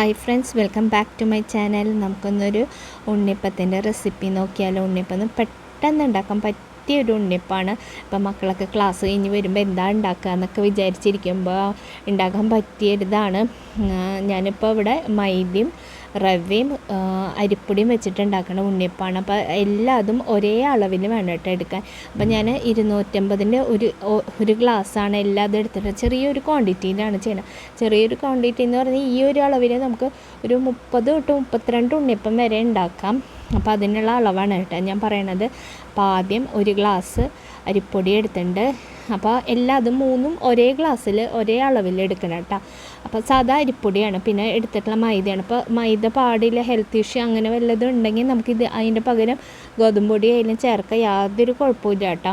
Hi friends, welcome back to my channel. നമുക്കൊന്നൊരു ഉണ്ണിയപ്പത്തിൻ്റെ recipe നോക്കിയാലോ. ഉണ്ണിയപ്പം പെട്ടെന്ന് ഉണ്ടാക്കാൻ പറ്റിയൊരു ഉണ്ണിയപ്പമാണ്. ഇപ്പം മക്കളൊക്കെ ക്ലാസ് കഴിഞ്ഞ് വരുമ്പോൾ എന്താ ഉണ്ടാക്കുക എന്നൊക്കെ വിചാരിച്ചിരിക്കുമ്പോൾ ഉണ്ടാക്കാൻ പറ്റിയൊരിതാണ്. ഞാനിപ്പോൾ ഇവിടെ മൈദയും റവയും അരിപ്പൊടിയും വെച്ചിട്ടുണ്ടാക്കുന്ന ഉണ്ണിയപ്പമാണ്. അപ്പോൾ എല്ലാതും ഒരേ അളവിൽ വേണം കേട്ടോ എടുക്കാൻ. അപ്പോൾ ഞാൻ 250-ൻ്റെ ഒരു ഗ്ലാസ്സാണ് എല്ലാതും എടുത്തിട്ട് ചെറിയൊരു ക്വാണ്ടിറ്റിയിലാണ് ചെയ്യുന്നത്. ചെറിയൊരു ക്വാണ്ടിറ്റി എന്ന് പറഞ്ഞാൽ ഈ ഒരു അളവിൽ നമുക്ക് ഒരു 30 to 32 ഉണ്ണിയപ്പം വരെ ഉണ്ടാക്കാം. അപ്പോൾ അതിനുള്ള അളവാണ് കേട്ടോ ഞാൻ പറയണത്. അപ്പോൾ ആദ്യം ഒരു ഗ്ലാസ് അരിപ്പൊടി എടുത്തിട്ടുണ്ട്. അപ്പോൾ എല്ലാതും മൂന്നും ഒരേ ഗ്ലാസ്സിൽ ഒരേ അളവിൽ എടുക്കണം കേട്ടോ. അപ്പോൾ സാധാ അരിപ്പൊടിയാണ്. പിന്നെ എടുത്തിട്ടുള്ള മൈദയാണ്. അപ്പോൾ മൈദ പാടില്ല, ഹെൽത്ത് ഇഷ്യൂ അങ്ങനെ വല്ലതും ഉണ്ടെങ്കിൽ നമുക്കിത് അതിൻ്റെ പകരം ഗോതമ്പ് പൊടി അതിലും ചേർക്കാം. യാതൊരു കുഴപ്പമില്ല കേട്ടോ.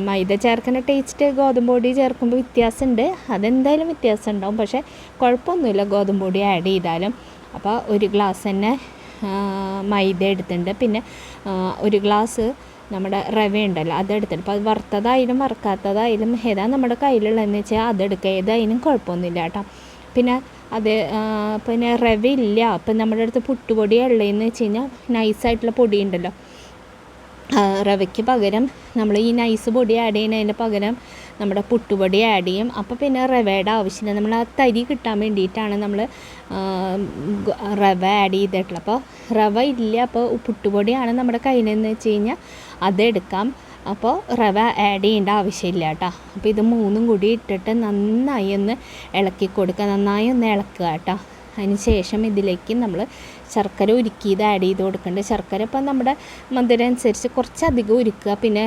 മൈദ ചേർക്കുന്ന ടേസ്റ്റ് ഗോതമ്പ് പൊടി ചേർക്കുമ്പോൾ വ്യത്യാസമുണ്ട്. അതെന്തായാലും വ്യത്യാസം ഉണ്ടാവും, പക്ഷേ കുഴപ്പമൊന്നുമില്ല ഗോതമ്പ് പൊടി ആഡ് ചെയ്താലും. അപ്പോൾ ഒരു ഗ്ലാസ് തന്നെ മൈദ എടുത്തിട്ടുണ്ട്. പിന്നെ ഒരു ഗ്ലാസ് നമ്മുടെ റവ ഉണ്ടല്ലോ അതെടുത്തിട്ട്, അപ്പോൾ അത് വറുത്തതായാലും വറുക്കാത്തതായാലും ഏതാ നമ്മുടെ കയ്യിലുള്ളതെന്ന് വെച്ചാൽ അതെടുക്കുക. ഏതായാലും കുഴപ്പമൊന്നുമില്ല കേട്ടോ. പിന്നെ പിന്നെ റവ ഇല്ല, അപ്പം നമ്മുടെ അടുത്ത് പുട്ടുപൊടി ഉള്ളതെന്ന് വെച്ച് കഴിഞ്ഞാൽ നൈസായിട്ടുള്ള പൊടി ഉണ്ടല്ലോ, റവയ്ക്ക് പകരം നമ്മൾ ഈ നൈസ് പൊടി ആഡ് ചെയ്യുന്നതിന് പകരം നമ്മുടെ പുട്ടുപൊടി ആഡ് ചെയ്യും. അപ്പോൾ പിന്നെ റവയുടെ ആവശ്യമില്ല. നമ്മൾ ആ തരി കിട്ടാൻ വേണ്ടിയിട്ടാണ് നമ്മൾ റവ ആഡ് ചെയ്തിട്ടുള്ളത്. അപ്പോൾ റവ ഇല്ല, അപ്പോൾ പുട്ടുപൊടിയാണ് നമ്മുടെ കയ്യിലെന്ന് വെച്ച് കഴിഞ്ഞാൽ അതെടുക്കാം. അപ്പോൾ റവ ആഡ് ചെയ്യേണ്ട ആവശ്യമില്ല കേട്ടോ. അപ്പോൾ ഇത് മൂന്നും കൂടി ഇട്ടിട്ട് നന്നായി ഒന്ന് ഇളക്കി കൊടുക്കുക, നന്നായി ഒന്ന് ഇളക്കുക കേട്ടോ. അതിന് ശേഷം ഇതിലേക്ക് നമ്മൾ ശർക്കര ഉരുക്കിയത് ആഡ് ചെയ്ത് കൊടുക്കേണ്ടത്. ശർക്കര ഇപ്പം നമ്മുടെ മധുരം അനുസരിച്ച് കുറച്ചധികം ഉരുക്കുക. പിന്നെ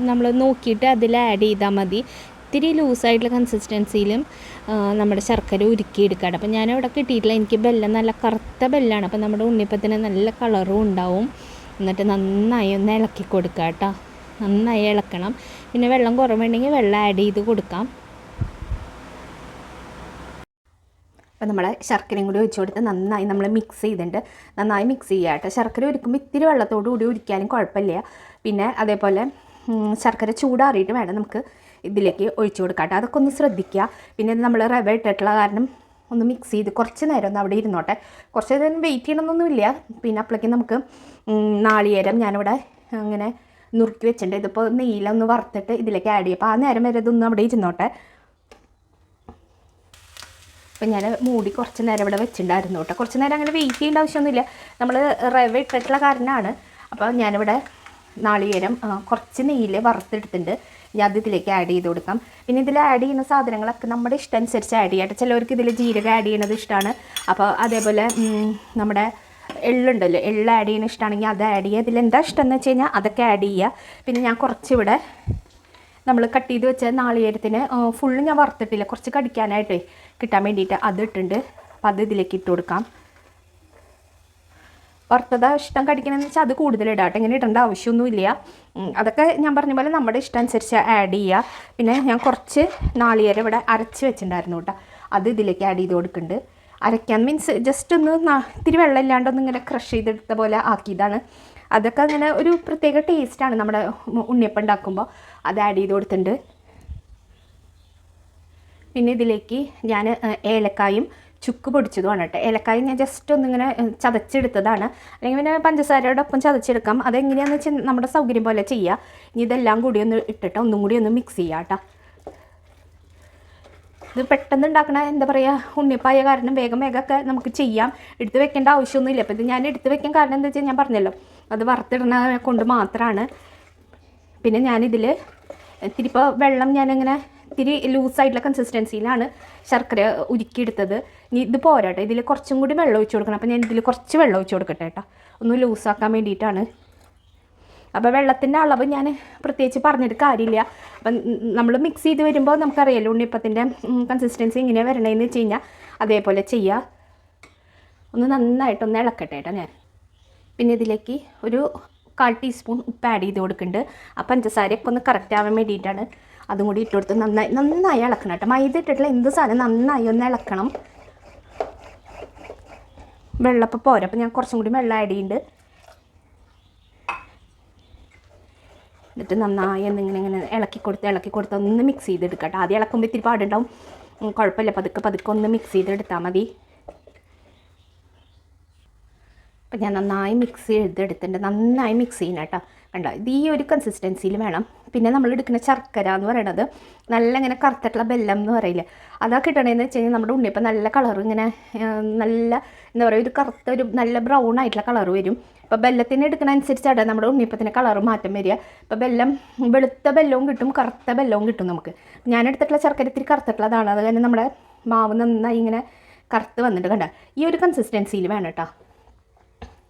നമ്മൾ നോക്കിയിട്ട് അതിൽ ആഡ് ചെയ്താൽ മതി. ഇത്തിരി ലൂസായിട്ടുള്ള കൺസിസ്റ്റൻസിയിലും നമ്മുടെ ശർക്കര ഉരുക്കിയെടുക്കുക. അപ്പം ഞാനിവിടെ കിട്ടിയിട്ടില്ല, എനിക്ക് ബെല്ലം നല്ല കറുത്ത ബെല്ലാണ്. അപ്പം നമ്മുടെ ഉണ്ണിയപ്പത്തിന് നല്ല കളറും ഉണ്ടാവും. എന്നിട്ട് നന്നായി ഒന്ന് ഇളക്കി കൊടുക്കുക കേട്ടോ. നന്നായി ഇളക്കണം. പിന്നെ വെള്ളം കുറവുണ്ടെങ്കിൽ വെള്ളം ആഡ് ചെയ്ത് കൊടുക്കാം. അപ്പോൾ നമ്മൾ ശർക്കരയും കൂടി ഒഴിച്ച് കൊടുത്ത് നന്നായി നമ്മൾ മിക്സ് ചെയ്തിട്ടുണ്ട്. നന്നായി മിക്സ് ചെയ്യുക കേട്ടോ. ശർക്കര ഉരുക്കുമ്പോൾ ഇത്തിരി വെള്ളത്തോടു കൂടി ഉരിക്കാനും കുഴപ്പമില്ല. പിന്നെ അതേപോലെ ശർക്കര ചൂടാറിയിട്ട് വേണം നമുക്ക് ഇതിലേക്ക് ഒഴിച്ച് കൊടുക്കാം കേട്ടോ. അതൊക്കെ ഒന്ന് ശ്രദ്ധിക്കുക. പിന്നെ ഇത് നമ്മൾ റവ ഇട്ടിട്ടുള്ള കാരണം ഒന്ന് മിക്സ് ചെയ്ത് കുറച്ച് നേരം ഒന്ന് അവിടെ ഇരുന്നോട്ടെ. കുറച്ച് നേരം വെയിറ്റ് ചെയ്യണമെന്നൊന്നുമില്ല. പിന്നെ അപ്പോഴേക്കും നമുക്ക് നാളികേരം ഞാനിവിടെ അങ്ങനെ നുറുക്കി വെച്ചിട്ടുണ്ട്. ഇതിപ്പോൾ നെയ്യിലൊന്ന് വറുത്തിട്ട് ഇതിലേക്ക് ആഡ് ചെയ്യും. അപ്പോൾ ആ നേരം വരെ ഇതൊന്നും അവിടെ ഇരുന്നോട്ടെ. അപ്പം ഞാൻ മൂടി കുറച്ച് നേരം ഇവിടെ വെച്ചിട്ടുണ്ടായിരുന്നു കേട്ടോ. കുറച്ച് നേരം അങ്ങനെ വെയിറ്റ് ചെയ്യേണ്ട ആവശ്യമൊന്നുമില്ല. നമ്മൾ റവ ഇട്ടിട്ടുള്ള കാരണമാണ്. അപ്പോൾ ഞാനിവിടെ നാളികേരം കുറച്ച് നെയ്യിൽ വറുത്തെടുത്തിട്ടുണ്ട്. ഞാൻ അത് ഇതിലേക്ക് ആഡ് ചെയ്ത് കൊടുക്കാം. പിന്നെ ഇതിൽ ആഡ് ചെയ്യുന്ന സാധനങ്ങളൊക്കെ നമ്മുടെ ഇഷ്ടം അനുസരിച്ച് ആഡ് ചെയ്യാം. ചിലവർക്ക് ഇതിൽ ജീരകം ആഡ് ചെയ്യുന്നത് ഇഷ്ടമാണ്. അപ്പോൾ അതേപോലെ നമ്മുടെ എള്ളുണ്ടല്ലോ, എള്ള് ആഡ് ചെയ്യുന്ന ഇഷ്ടമാണെങ്കിൽ അത് ആഡ് ചെയ്യുക. ഇതിലെന്താ ഇഷ്ടം എന്ന് വെച്ച് കഴിഞ്ഞാൽ അതൊക്കെ ആഡ് ചെയ്യുക. പിന്നെ ഞാൻ കുറച്ചിവിടെ നമ്മൾ കട്ട് ചെയ്ത് വെച്ച നാളികേരത്തിന് ഫുള്ള് ഞാൻ വറുത്തിട്ടില്ല, കുറച്ച് കടിക്കാനായിട്ട് കിട്ടാൻ വേണ്ടിയിട്ട് അത് ഇട്ടുണ്ട്. അപ്പോൾ അത് ഇതിലേക്ക് ഇട്ട് കൊടുക്കാം. വറുത്തത് ഇഷ്ടം കടിക്കണമെന്ന് വെച്ചാൽ അത് കൂടുതൽ ഇടാട്ടെ, ഇങ്ങനെ ഇടേണ്ട ആവശ്യമൊന്നുമില്ല. അതൊക്കെ ഞാൻ പറഞ്ഞ പോലെ നമ്മുടെ ഇഷ്ടം അനുസരിച്ച് ആഡ് ചെയ്യുക. പിന്നെ ഞാൻ കുറച്ച് നാളികേരം ഇവിടെ അരച്ച് വെച്ചിട്ടുണ്ടായിരുന്നു കേട്ടോ, അത് ഇതിലേക്ക് ആഡ് ചെയ്ത് കൊടുക്കുന്നുണ്ട്. അരയ്ക്കാൻ മീൻസ് ജസ്റ്റ് ഒന്ന് ഇത്തിരി വെള്ളം ഇല്ലാണ്ടൊന്ന് ഇങ്ങനെ ക്രഷ് ചെയ്തെടുത്ത പോലെ ആക്കിയതാണ്. അതൊക്കെ അങ്ങനെ ഒരു പ്രത്യേക ടേസ്റ്റാണ് നമ്മുടെ ഉണ്ണിയപ്പം ഉണ്ടാക്കുമ്പോൾ. അത് ആഡ് ചെയ്ത് കൊടുത്തിട്ടുണ്ട്. പിന്നെ ഇതിലേക്ക് ഞാൻ ഏലക്കായും ചുക്ക് പൊടിച്ചതുമാണ് കേട്ടോ. ഏലക്കായ ഞാൻ ജസ്റ്റ് ഒന്നിങ്ങനെ ചതച്ചെടുത്തതാണ്. അല്ലെങ്കിൽ പിന്നെ പഞ്ചസാരയുടെ ഒപ്പം ചതച്ചെടുക്കാം. അതെങ്ങനെയാണെന്ന് വെച്ചാൽ നമ്മുടെ സൗകര്യം പോലെ ചെയ്യുക. ഇനി ഇതെല്ലാം കൂടി ഒന്ന് ഇട്ടിട്ട് ഒന്നും കൂടി ഒന്ന് മിക്സ് ചെയ്യാം കേട്ടോ. ഇത് പെട്ടെന്ന് ഉണ്ടാക്കണ എന്താ പറയുക ഉണ്ണിയപ്പായ കാരണം വേഗം വേഗമൊക്കെ നമുക്ക് ചെയ്യാം. എടുത്ത് വെക്കേണ്ട ആവശ്യമൊന്നുമില്ല. അപ്പോൾ ഇത് ഞാൻ എടുത്ത് വെക്കാൻ കാരണം എന്താ വെച്ചാൽ ഞാൻ പറഞ്ഞല്ലോ, അത് വറുത്തിടുന്ന കൊണ്ട് മാത്രമാണ്. പിന്നെ ഞാനിതിൽ ഇത്തിരി ഇപ്പോൾ വെള്ളം ഞാനിങ്ങനെ ഇത്തിരി ലൂസായിട്ടുള്ള കൺസിസ്റ്റൻസിയിലാണ് ശർക്കര ഉരുക്കിയെടുത്തത്. ഇനി ഇത് പോരാട്ടോ, ഇതിൽ കുറച്ചും കൂടി വെള്ളം ഒഴിച്ച് കൊടുക്കണം. അപ്പോൾ ഞാൻ ഇതിൽ കുറച്ച് വെള്ളം ഒഴിച്ച് കൊടുക്കട്ടെ കേട്ടോ, ഒന്ന് ലൂസാക്കാൻ വേണ്ടിയിട്ടാണ്. അപ്പോൾ വെള്ളത്തിൻ്റെ അളവ് ഞാൻ പ്രത്യേകിച്ച് പറഞ്ഞിട്ട് കാര്യമില്ല. അപ്പം നമ്മൾ മിക്സ് ചെയ്ത് വരുമ്പോൾ നമുക്കറിയാമല്ലോ ഉണ്ണിയപ്പത്തിൻ്റെ കൺസിസ്റ്റൻസി ഇങ്ങനെയാണ് വരണതെന്ന് വെച്ച് കഴിഞ്ഞാൽ അതേപോലെ ചെയ്യുക. ഒന്ന് നന്നായിട്ടൊന്ന് ഇളക്കട്ടെ കേട്ടോ ഞാൻ. പിന്നെ ഇതിലേക്ക് ഒരു 1/4 ടീസ്പൂൺ ഉപ്പ് ആഡ് ചെയ്ത് കൊടുക്കുന്നുണ്ട്. ആ പഞ്ചസാരയൊക്കെ ഒന്ന് കറക്റ്റ് ആവാൻ വേണ്ടിയിട്ടാണ്. അതും കൂടി ഇട്ട് കൊടുത്ത് നന്നായി ഇളക്കണം കേട്ടോ. മൈദ ഇട്ടിട്ടുള്ള എന്ത് സാധനം നന്നായി ഒന്ന് ഇളക്കണം. വെള്ളപ്പം പോരാ, അപ്പോൾ ഞാൻ കുറച്ചും കൂടി വെള്ളം ആഡ് ചെയ്യുന്നുണ്ട്. എന്നിട്ട് നന്നായി ഇങ്ങനെ ഇളക്കി കൊടുത്ത് ഒന്ന് മിക്സ് ചെയ്തെടുക്കട്ടെ. ആദ്യം ഇളക്കുമ്പോൾ ഇത്തിരി പാടുണ്ടാവും, കുഴപ്പമില്ല. പതുക്കെ ഒന്ന് മിക്സ് ചെയ്തെടുത്താൽ മതി. അപ്പോൾ ഞാൻ നന്നായി മിക്സ് ചെയ്തെടുത്തിട്ടുണ്ട്. നന്നായി മിക്സ് ചെയ്യണം കേട്ടോ. കണ്ടോ, ഇത് ഈ ഒരു കൺസിസ്റ്റൻസിയിൽ വേണം. പിന്നെ നമ്മൾ എടുക്കുന്ന ശർക്കര എന്ന് പറയുന്നത് നല്ല ഇങ്ങനെ കറുത്തിട്ടുള്ള ബെല്ലം എന്ന് പറയില്ല, അതൊക്കെ ഇടണമെന്ന് വെച്ച് കഴിഞ്ഞാൽ നമ്മുടെ ഉണ്ണിയപ്പം നല്ല കളർ ഇങ്ങനെ നല്ല എന്താ പറയുക, ഒരു കറുത്ത ഒരു നല്ല ബ്രൗൺ ആയിട്ടുള്ള കളർ വരും. ഇപ്പോൾ ബെല്ലത്തിന് എടുക്കുന്ന അനുസരിച്ചാണ് നമ്മുടെ ഉണ്ണിയപ്പത്തിന് കളർ മാറ്റം വരിക. ഇപ്പോൾ ബെല്ലം വെളുത്ത ബെല്ലവും കിട്ടും, കറുത്ത ബെല്ലവും കിട്ടും നമുക്ക്. ഞാൻ എടുത്തിട്ടുള്ള ശർക്കര ഇത്തിരി കറുത്തിട്ടുള്ളതാണ്, അത് കാരണം നമ്മുടെ മാവ് നന്നായി ഇങ്ങനെ കറുത്ത് വന്നിട്ട് കണ്ട ഈ ഒരു കൺസിസ്റ്റൻസിയിൽ വേണം കേട്ടോ.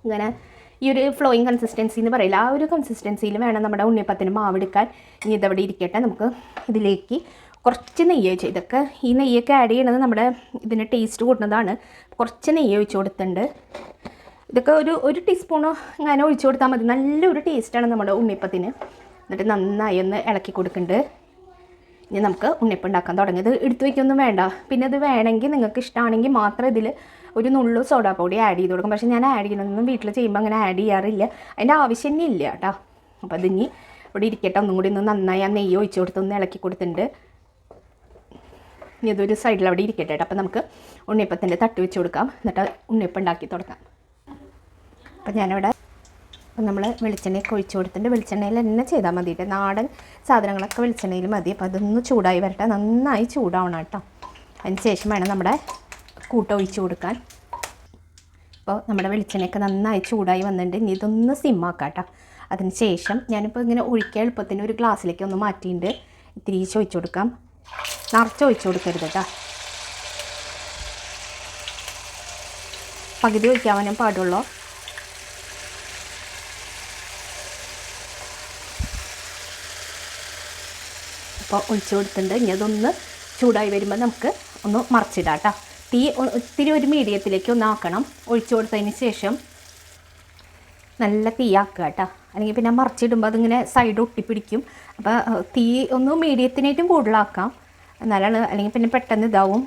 ഇങ്ങനെ ഈ ഒരു ഫ്ലോയിങ് കൺസിസ്റ്റൻസി എന്ന് പറയില്ല, ആ ഒരു കൺസിസ്റ്റൻസിയിൽ വേണം നമ്മുടെ ഉണ്ണിയപ്പത്തിന് മാവെടുക്കാൻ. ഇനി ഇതവിടെ ഇരിക്കട്ടെ. നമുക്ക് ഇതിലേക്ക് കുറച്ച് നെയ്യ് ഒഴിച്ച്, ഇതൊക്കെ ഈ നെയ്യൊക്കെ ആഡ് ചെയ്യണത് നമ്മുടെ ഇതിന് ടേസ്റ്റ് കൂട്ടുന്നതാണ്. കുറച്ച് നെയ്യ് ഒഴിച്ച് കൊടുത്തിട്ടുണ്ട്. ഇതൊക്കെ ഒരു ടീസ്പൂണോ അങ്ങനെ ഒഴിച്ച് കൊടുത്താൽ മതി. നല്ലൊരു ടേസ്റ്റാണ് നമ്മുടെ ഉണ്ണിയപ്പത്തിന്. എന്നിട്ട് നന്നായി ഒന്ന് ഇളക്കി കൊടുക്കുന്നുണ്ട്. ഇനി നമുക്ക് ഉണ്ണിയപ്പം ഉണ്ടാക്കാൻ തുടങ്ങിയത് എടുത്ത് വയ്ക്കൊന്നും വേണ്ട. പിന്നെ ഇത് വേണമെങ്കിൽ നിങ്ങൾക്ക് ഇഷ്ടമാണെങ്കിൽ മാത്രം ഇതിൽ ഒരു നുള്ളു സോഡാ പൊടി ആഡ് ചെയ്ത് കൊടുക്കും. പക്ഷേ ഞാൻ ആഡ് ചെയ്യണമെന്നൊന്നും വീട്ടിൽ ചെയ്യുമ്പോൾ അങ്ങനെ ആഡ് ചെയ്യാറില്ല, അതിൻ്റെ ആവശ്യം തന്നെ ഇല്ല കേട്ടോ. അപ്പോൾ അതിനി ഇവിടെ ഇരിക്കട്ടെ. ഒന്നും കൂടി ഒന്ന് നന്നായി ആ നെയ്യ് ഒഴിച്ച് കൊടുത്ത് ഒന്ന് ഇളക്കി കൊടുത്തിട്ടുണ്ട്. ഇനി ഇതൊരു സൈഡിൽ അവിടെ ഇരിക്കട്ടെ കേട്ടോ. അപ്പോൾ നമുക്ക് ഉണ്ണിയപ്പത്തിൻ്റെ തട്ട് വെച്ച് കൊടുക്കാം, എന്നിട്ട് ഉണ്ണിയപ്പം ഉണ്ടാക്കി തുടങ്ങാം. അപ്പോൾ ഞാനിവിടെ നമ്മൾ വെളിച്ചെണ്ണയൊക്കെ ഒഴിച്ച് കൊടുത്തിട്ടുണ്ട്. വെളിച്ചെണ്ണയിൽ തന്നെ ചെയ്താൽ മതിയിട്ട്, നാടൻ സാധനങ്ങളൊക്കെ വെളിച്ചെണ്ണയിൽ മതി. അപ്പോൾ അതൊന്ന് ചൂടായി വരട്ടെ, നന്നായി ചൂടാവണം കേട്ടോ. അതിന് ശേഷം വേണം നമ്മുടെ കൂട്ട ഒഴിച്ച് കൊടുക്കാൻ. അപ്പോൾ നമ്മുടെ വെളിച്ചെണ്ണയൊക്കെ നന്നായി ചൂടായി വന്നിട്ടുണ്ട്. ഇനി ഇതൊന്ന് സിമ്മാക്കാം കേട്ടോ. അതിന് ശേഷം ഞാനിപ്പോൾ ഇങ്ങനെ ഒഴിക്കാൻ എളുപ്പത്തിന് ഒരു ഗ്ലാസ്സിലേക്ക് ഒന്ന് മാറ്റിയിട്ട് ഇത്തിരി ഒഴിച്ച് കൊടുക്കാം. നിറച്ച് ഒഴിച്ച് കൊടുക്കരുത് കേട്ടോ, പകുതി ഒഴിക്കാവാനേ പാടുള്ളൂ. അപ്പോൾ ഒഴിച്ച് കൊടുത്തിട്ടുണ്ട്. ഇനി അതൊന്ന് ചൂടായി വരുമ്പോൾ നമുക്ക് ഒന്ന് മറിച്ചിടാം കേട്ടോ. തീ ഇത്തിരി ഒരു മീഡിയത്തിലേക്ക് ഒന്ന് ആക്കണം. ഒഴിച്ച് കൊടുത്തതിന് ശേഷം നല്ല തീയാക്കുക കേട്ടോ, അല്ലെങ്കിൽ പിന്നെ മറിച്ചിടുമ്പോൾ അതിങ്ങനെ സൈഡ് ഒട്ടിപ്പിടിക്കും. അപ്പോൾ തീ ഒന്ന് മീഡിയത്തിനായിട്ടും കൂടുതലാക്കാം, എന്നാലാണ്, അല്ലെങ്കിൽ പിന്നെ പെട്ടെന്ന് ഇതാവും.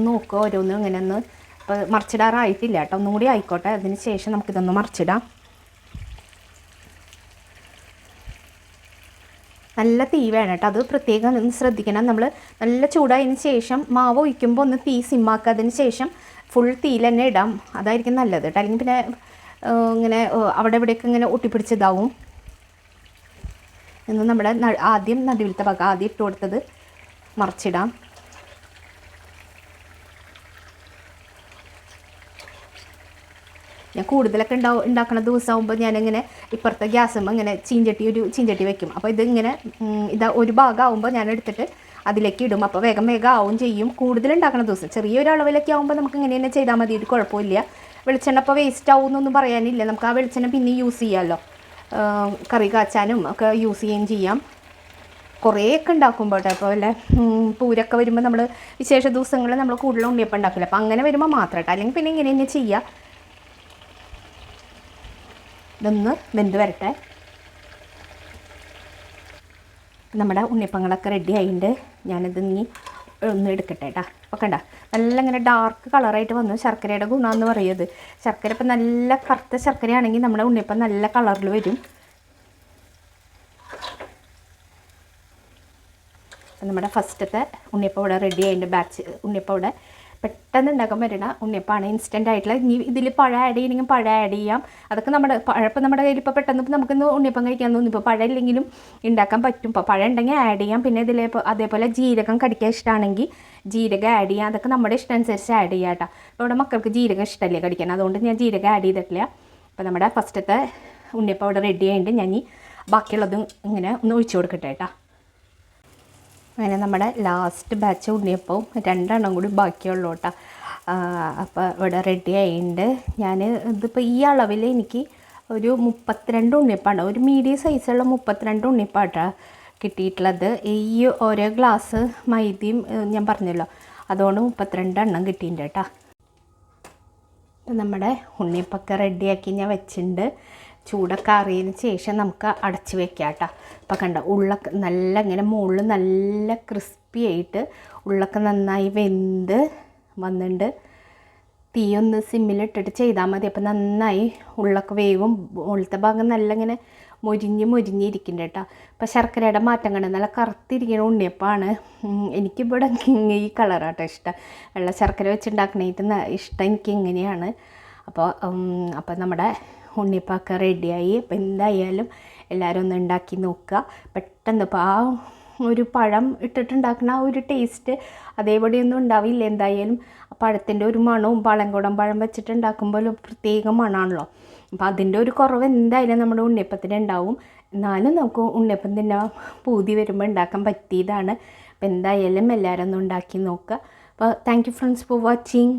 നോക്കുക ഓരോന്നും ഇങ്ങനെ ഒന്ന്. അപ്പോൾ മറിച്ചിടാറായിട്ടില്ല കേട്ടോ, ഒന്നും കൂടി ആയിക്കോട്ടെ. അതിന് ശേഷം നമുക്കിതൊന്ന് മറിച്ചിടാം. നല്ല തീ വേണം കേട്ടോ, അത് പ്രത്യേകം ഒന്ന് ശ്രദ്ധിക്കണം. നമ്മൾ നല്ല ചൂടായതിന് ശേഷം മാവ് ഒഴിക്കുമ്പോൾ ഒന്ന് തീ സിമ്മാക്കുക. അതിന് ശേഷം ഫുൾ തീയിൽ തന്നെ ഇടാം, അതായിരിക്കും നല്ലത് കേട്ടോ. അല്ലെങ്കിൽ പിന്നെ ഇങ്ങനെ അവിടെ ഇവിടെയൊക്കെ ഇങ്ങനെ ഒട്ടിപ്പിടിച്ചതാവും. എന്ന് നമ്മുടെ ആദ്യം നടുവിലത്തെ ഭാഗം ആദ്യം ഇട്ട് കൊടുത്തത് മറിച്ചിടാം. ഞാൻ കൂടുതലൊക്കെ ഉണ്ടാക്കുന്ന ദിവസമാകുമ്പോൾ ഞാനിങ്ങനെ ഇപ്പുറത്തെ ഗ്യാസുമ്പോൾ ഇങ്ങനെ ചീഞ്ചട്ടി വെക്കും. അപ്പോൾ ഇതിങ്ങനെ ഒരു ഭാഗമാകുമ്പോൾ ഞാൻ എടുത്തിട്ട് അതിലേക്ക് ഇടും. അപ്പോൾ വേഗം ആവും ചെയ്യും. കൂടുതലുണ്ടാക്കുന്ന ദിവസം ചെറിയൊരു അളവിലൊക്കെ ആകുമ്പോൾ നമുക്ക് ഇങ്ങനെ തന്നെ ചെയ്താൽ മതി, ഒരു കുഴപ്പമില്ല. വെളിച്ചെണ്ണ അപ്പോൾ വേസ്റ്റ് ആവുമെന്നൊന്നും പറയാനില്ല, നമുക്ക് ആ വെളിച്ചെണ്ണ പിന്നെ യൂസ് ചെയ്യാമല്ലോ, കറി കാച്ചാനും ഒക്കെ യൂസ് ചെയ്യുകയും ചെയ്യാം. കുറേയൊക്കെ ഉണ്ടാക്കുമ്പോൾ കേട്ടോ. അപ്പോൾ വല്ല പൂരൊക്കെ വരുമ്പോൾ നമ്മൾ വിശേഷ ദിവസങ്ങളിൽ നമ്മൾ കൂടുതലും ഉണ്ണിയപ്പം ഉണ്ടാക്കില്ല. അപ്പോൾ അങ്ങനെ വരുമ്പോൾ മാത്രം കേട്ടോ, അല്ലെങ്കിൽ പിന്നെ ഇങ്ങനെ തന്നെ ചെയ്യുക. ഇതൊന്ന് വെന്ത് വരട്ടെ. നമ്മുടെ ഉണ്ണിയപ്പങ്ങളൊക്കെ റെഡി ആയിട്ടുണ്ട്. ഞാനിത് ഇനി ഒന്ന് എടുക്കട്ടെ കേട്ടോ. അപ്പോൾ കണ്ട നല്ല ഇങ്ങനെ ഡാർക്ക് കളറായിട്ട് വന്നു. ശർക്കരയുടെ ഗുണമെന്ന് പറയുന്നത്, ശർക്കര ഇപ്പം നല്ല കറുത്ത ശർക്കരയാണെങ്കിൽ നമ്മുടെ ഉണ്ണിയപ്പം നല്ല കളറിൽ വരും. നമ്മുടെ ഫസ്റ്റത്തെ ഉണ്ണിയപ്പം ഇവിടെ റെഡി ആയിട്ടുണ്ട്. ബാച്ച് ഉണ്ണിയപ്പം ഇവിടെ പെട്ടെന്ന് ഉണ്ടാക്കാൻ പറ്റുന്ന ഉണ്ണിയപ്പമാണ്, ഇൻസ്റ്റൻ്റ് ആയിട്ടുള്ള. ഇനി ഇതിൽ പഴം ആഡ് ചെയ്യണമെങ്കിൽ പഴം ആഡ് ചെയ്യാം. അതൊക്കെ പഴപ്പം നമ്മുടെ കയ്യിൽ ഇപ്പോൾ പെട്ടെന്ന് നമുക്കിന്ന് ഉണ്ണിയപ്പം കഴിക്കാൻ തോന്നും. ഇപ്പോൾ പഴം ഇല്ലെങ്കിലും ഉണ്ടാക്കാൻ പറ്റും. ഇപ്പോൾ പഴം ഉണ്ടെങ്കിൽ ആഡ് ചെയ്യാം. പിന്നെ അതേപോലെ ജീരകം കടിക്കാൻ ഇഷ്ടമാണെങ്കിൽ ജീരകം ആഡ് ചെയ്യാം. അതൊക്കെ നമ്മുടെ ഇഷ്ടം അനുസരിച്ച് ആഡ് ചെയ്യാം കേട്ടോ. അപ്പോൾ ഇവിടെ മക്കൾക്ക് ജീരകം ഇഷ്ടമല്ലേ കടിക്കാൻ, അതുകൊണ്ട് ഞാൻ ജീരകം ആഡ് ചെയ്തിട്ടില്ല. അപ്പോൾ നമ്മുടെ ഫസ്റ്റത്തെ ഉണ്ണിയപ്പം ഇവിടെ റെഡി ആയിട്ട് ഞാൻ ബാക്കിയുള്ളതും ഇങ്ങനെ ഒന്ന് ഒഴിച്ചു കൊടുക്കട്ടെ കേട്ടോ. അങ്ങനെ നമ്മുടെ ലാസ്റ്റ് ബാച്ച് ഉണ്ണിയപ്പവും 2 എണ്ണം കൂടി ബാക്കിയുള്ളൂ കേട്ടോ. അപ്പോൾ ഇവിടെ റെഡി ആയിട്ടുണ്ട്. ഞാൻ ഇതിപ്പോൾ ഈ അളവിൽ എനിക്ക് ഒരു 32 ഉണ്ണിയപ്പാണ്, ഒരു മീഡിയം സൈസുള്ള 32 ഉണ്ണിയപ്പാട്ടോ കിട്ടിയിട്ടുള്ളത്. ഈ ഓരോ ഗ്ലാസ് മൈദയും ഞാൻ പറഞ്ഞല്ലോ, അതുകൊണ്ട് 32 എണ്ണം കിട്ടിയിട്ടുണ്ട് കേട്ടോ. നമ്മുടെ ഉണ്ണിയപ്പൊക്കെ റെഡിയാക്കി ഞാൻ വെച്ചിട്ടുണ്ട്. ചൂടൊക്കെ അറിയതിന് ശേഷം നമുക്ക് അടച്ച് വെക്കാം കേട്ടോ. അപ്പോൾ കണ്ട ഉള്ളൊക്കെ നല്ല ഇങ്ങനെ മുകളിൽ നല്ല ക്രിസ്പി ആയിട്ട് ഉള്ളൊക്കെ നന്നായി വെന്ത് വന്നിട്ടുണ്ട്. തീ ഒന്ന് സിമ്മിലിട്ടിട്ട് ചെയ്താൽ മതി. അപ്പോൾ നന്നായി ഉള്ളൊക്കെ വേവും. മുകളിലത്തെ ഭാഗം നല്ല ഇങ്ങനെ മൊരിഞ്ഞിരിക്കുന്നുണ്ട് കേട്ടോ. അപ്പോൾ ശർക്കരയുടെ മാറ്റം കണ്ട് നല്ല കറുത്തിരിക്കുന്ന ഉണ്ണിയപ്പമാണ്. എനിക്കിവിടെ ഈ കളറാട്ടോ ഇഷ്ടം. വെള്ള ശർക്കര വെച്ചുണ്ടാക്കണേറ്റ് ഇഷ്ടം എനിക്ക് ഇങ്ങനെയാണ്. അപ്പോൾ നമ്മുടെ ഉണ്ണിയപ്പമൊക്കെ റെഡിയായി. അപ്പോൾ എന്തായാലും എല്ലാവരും ഒന്ന് ഉണ്ടാക്കി നോക്കുക. പെട്ടെന്ന് ഇപ്പോൾ ആ ഒരു പഴം ഇട്ടിട്ടുണ്ടാക്കുന്ന ആ ഒരു ടേസ്റ്റ് അതേപടിയൊന്നും ഉണ്ടാവില്ല. എന്തായാലും പഴത്തിൻ്റെ ഒരു മണവും പാളയംകോടൻ പഴം വെച്ചിട്ടുണ്ടാക്കുമ്പോൾ പ്രത്യേക മണമാണല്ലോ. അപ്പോൾ അതിൻ്റെ ഒരു കുറവ് എന്തായാലും നമ്മുടെ ഉണ്ണിയപ്പത്തിന് ഉണ്ടാവും. എന്നാലും നമുക്ക് ഉണ്ണിയപ്പം തന്നെ പൂതി വരുമ്പോൾ ഉണ്ടാക്കാൻ പറ്റിയതാണ്. അപ്പോൾ എന്തായാലും എല്ലാവരും ഒന്ന് ഉണ്ടാക്കി നോക്കുക. അപ്പോൾ thank you friends for watching.